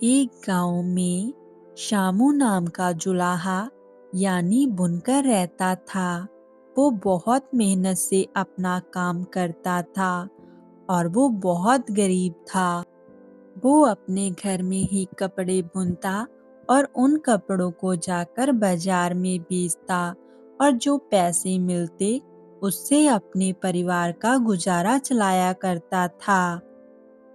एक गांव में शामू नाम का जुलाहा यानी बुनकर रहता था। वो बहुत मेहनत से अपना काम करता था और वो बहुत गरीब था। वो अपने घर में ही कपड़े बुनता और उन कपड़ों को जाकर बाजार में बेचता और जो पैसे मिलते उससे अपने परिवार का गुजारा चलाया करता था।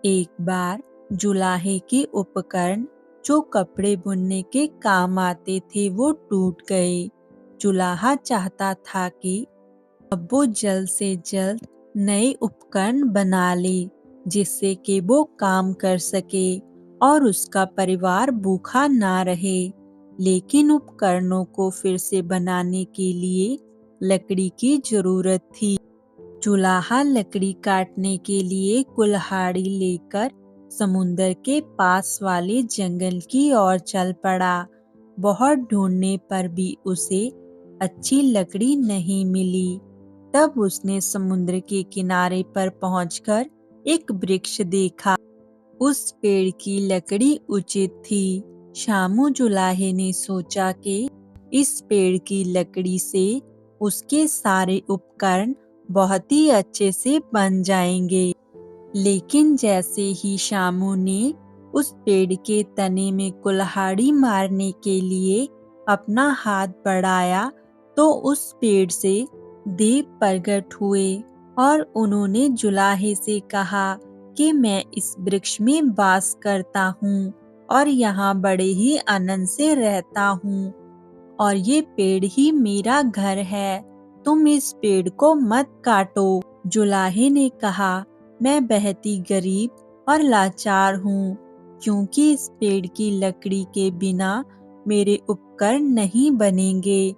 एक बार जुलाहे के उपकरण जो कपड़े बुनने के काम आते थे वो टूट गए। जुलाहा चाहता था कि अब वो जल्द से जल्द नए उपकरण बना ले जिससे कि वो काम कर सके और उसका परिवार भूखा ना रहे। लेकिन उपकरणों को फिर से बनाने के लिए लकड़ी की जरूरत थी। चूल्हा लकड़ी काटने के लिए कुल्हाड़ी लेकर समुंदर के पास वाले जंगल की ओर चल पड़ा। बहुत ढूंढने पर भी उसे अच्छी लकड़ी नहीं मिली। तब उसने समुद्र के किनारे पर पहुंचकर एक वृक्ष देखा। उस पेड़ की लकड़ी उचित थी। शामू जुलाहे ने सोचा कि इस पेड़ की लकड़ी से उसके सारे उपकरण बहुत ही अच्छे से बन जाएंगे। लेकिन जैसे ही शामू ने उस पेड़ के तने में कुल्हाड़ी मारने के लिए अपना हाथ बढ़ाया तो उस पेड़ से देव प्रकट हुए और उन्होंने जुलाहे से कहा कि मैं इस वृक्ष में वास करता हूँ और यहाँ बड़े ही आनंद से रहता हूँ और ये पेड़ ही मेरा घर है। तुम इस पेड़ को मत काटो। जुलाहे ने कहा, मैं बहुत ही गरीब और लाचार हूँ क्योंकि इस पेड़ की लकड़ी के बिना मेरे उपकरण नहीं बनेंगे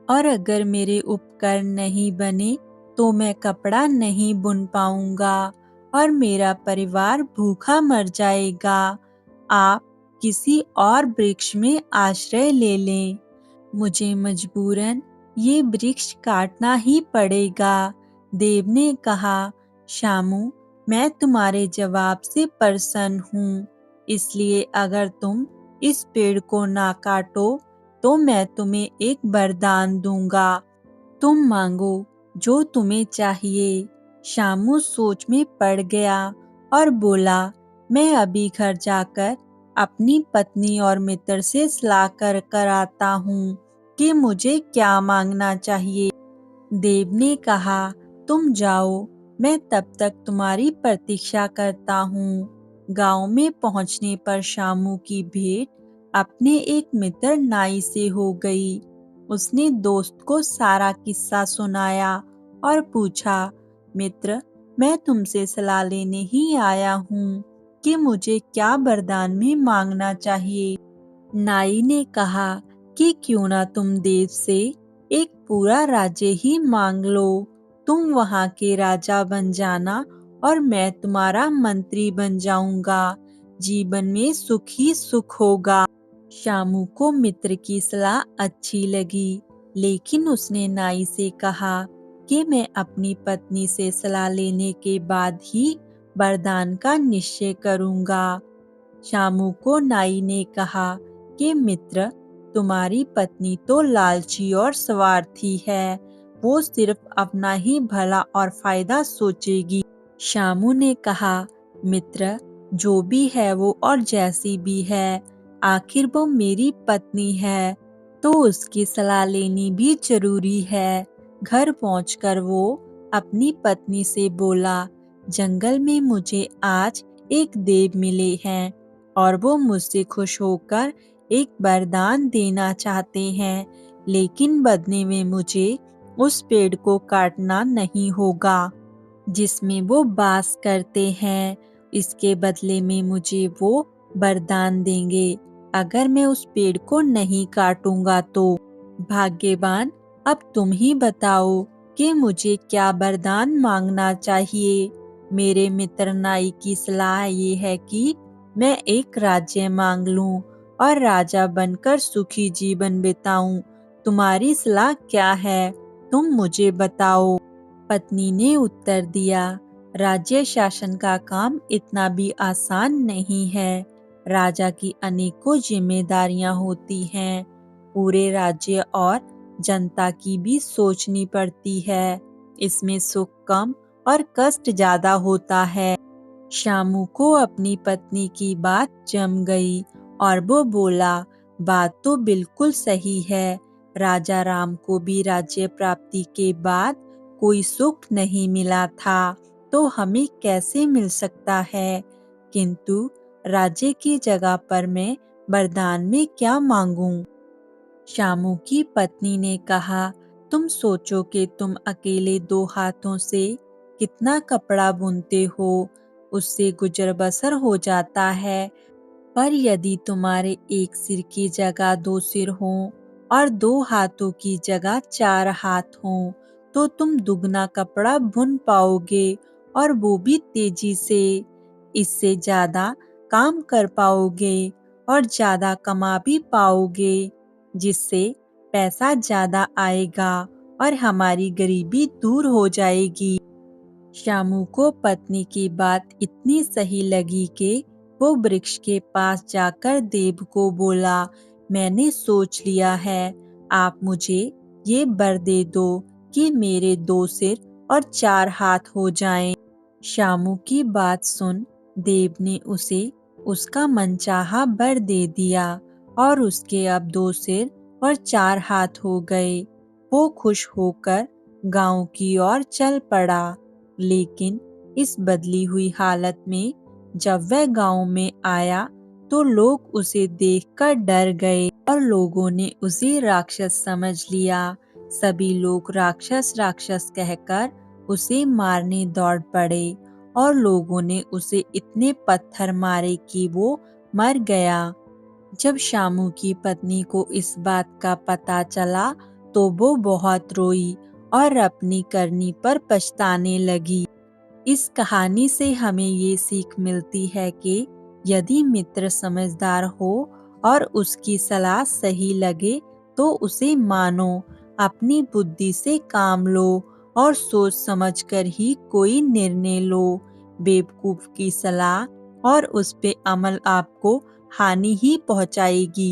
और अगर मेरे उपकरण नहीं बने तो मैं कपड़ा नहीं बुन पाऊंगा और मेरा परिवार भूखा मर जाएगा। आप किसी और वृक्ष में आश्रय ले लें। मुझे मजबूरन ये वृक्ष काटना ही पड़ेगा। देव ने कहा, शामू, मैं तुम्हारे जवाब से प्रसन्न हूँ, इसलिए अगर तुम इस पेड़ को ना काटो तो मैं तुम्हें एक वरदान दूंगा। तुम मांगो जो तुम्हें चाहिए। शामू सोच में पड़ गया और बोला, मैं अभी घर जाकर अपनी पत्नी और मित्र से सलाह कर आता हूँ कि मुझे क्या मांगना चाहिए। देव ने कहा, तुम जाओ, मैं तब तक तुम्हारी प्रतीक्षा करता हूँ। गांव में पहुंचने पर शामू की भेंट अपने एक मित्र नाई से हो गई। उसने दोस्त को सारा किस्सा सुनाया और पूछा, मित्र, मैं तुमसे सलाह लेने ही आया हूँ कि मुझे क्या वरदान में मांगना चाहिए। नाई ने कहा कि क्यों ना तुम देव से एक पूरा राज्य ही मांग लो। तुम वहाँ के राजा बन जाना और मैं तुम्हारा मंत्री बन जाऊंगा। जीवन में सुख ही सुख होगा। शामू को मित्र की सलाह अच्छी लगी, लेकिन उसने नाई से कहा कि मैं अपनी पत्नी से सलाह लेने के बाद ही वरदान का निश्चय करूंगा। शामू को नाई ने कहा कि मित्र, तुम्हारी पत्नी तो लालची और स्वार्थी है। वो सिर्फ अपना ही भला और फायदा सोचेगी। शामू ने कहा, मित्र, जो भी है वो और जैसी भी है, आखिर वो मेरी पत्नी है तो उसकी सलाह लेनी भी जरूरी है। घर पहुंचकर वो अपनी पत्नी से बोला, जंगल में मुझे आज एक देव मिले हैं और वो मुझसे खुश होकर एक वरदान देना चाहते हैं, लेकिन बदले में मुझे उस पेड़ को काटना नहीं होगा जिसमें वो वास करते हैं। इसके बदले में मुझे वो वरदान देंगे अगर मैं उस पेड़ को नहीं काटूंगा तो। भाग्यवान, अब तुम ही बताओ कि मुझे क्या वरदान मांगना चाहिए। मेरे मित्र नाई की सलाह ये है कि मैं एक राज्य मांग लूं और राजा बनकर सुखी जीवन बिताऊं। तुम्हारी सलाह क्या है? तुम मुझे बताओ। पत्नी ने उत्तर दिया, राज्य शासन का काम इतना भी आसान नहीं है। राजा की अनेकों जिम्मेदारियां होती हैं। पूरे राज्य और जनता की भी सोचनी पड़ती है। इसमें सुख कम और कष्ट ज्यादा होता है। शामू को अपनी पत्नी की बात जम गई और वो बोला, बात तो बिल्कुल सही है। राजा राम को भी राज्य प्राप्ति के बाद कोई सुख नहीं मिला था, तो हमें कैसे मिल सकता है। किंतु राज्य की जगह पर मैं वरदान में क्या मांगूं? शामू की पत्नी ने कहा, तुम सोचो कि तुम अकेले 2 हाथों से कितना कपड़ा बुनते हो, उससे गुजर बसर हो जाता है। पर यदि तुम्हारे एक सिर की जगह 2 सिर हों और 2 हाथों की जगह 4 हाथ हों, तो तुम दुगना कपड़ा बुन पाओगे, और वो भी तेजी से। इससे ज्यादा काम कर पाओगे और ज्यादा कमा भी पाओगे, जिससे पैसा ज्यादा आएगा और हमारी गरीबी दूर हो जाएगी। शामू को पत्नी की बात इतनी सही लगी कि वो वृक्ष के पास जाकर देव को बोला, मैंने सोच लिया है, आप मुझे ये वर दे दो कि मेरे 2 सिर और 4 हाथ हो जाएं। शामू की बात सुन देव ने उसे उसका मनचाहा वर दे दिया और उसके अब 2 सिर और 4 हाथ हो गए। वो खुश होकर गांव की ओर चल पड़ा। लेकिन इस बदली हुई हालत में जब वह गांव में आया, तो लोग उसे देखकर डर गए और लोगों ने उसे राक्षस समझ लिया। सभी लोग राक्षस राक्षस कहकर उसे मारने दौड़ पड़े और लोगों ने उसे इतने पत्थर मारे कि वो मर गया। जब शामू की पत्नी को इस बात का पता चला, तो वो बहुत रोई और अपनी करनी पर पछताने लगी। इस कहानी से हमें ये सीख मिलती है कि यदि मित्र समझदार हो और उसकी सलाह सही लगे, तो उसे मानो। अपनी बुद्धि से काम लो और सोच समझकर ही कोई निर्णय लो। बेवकूफ की सलाह और उस पे अमल आपको हानि ही पहुंचाएगी।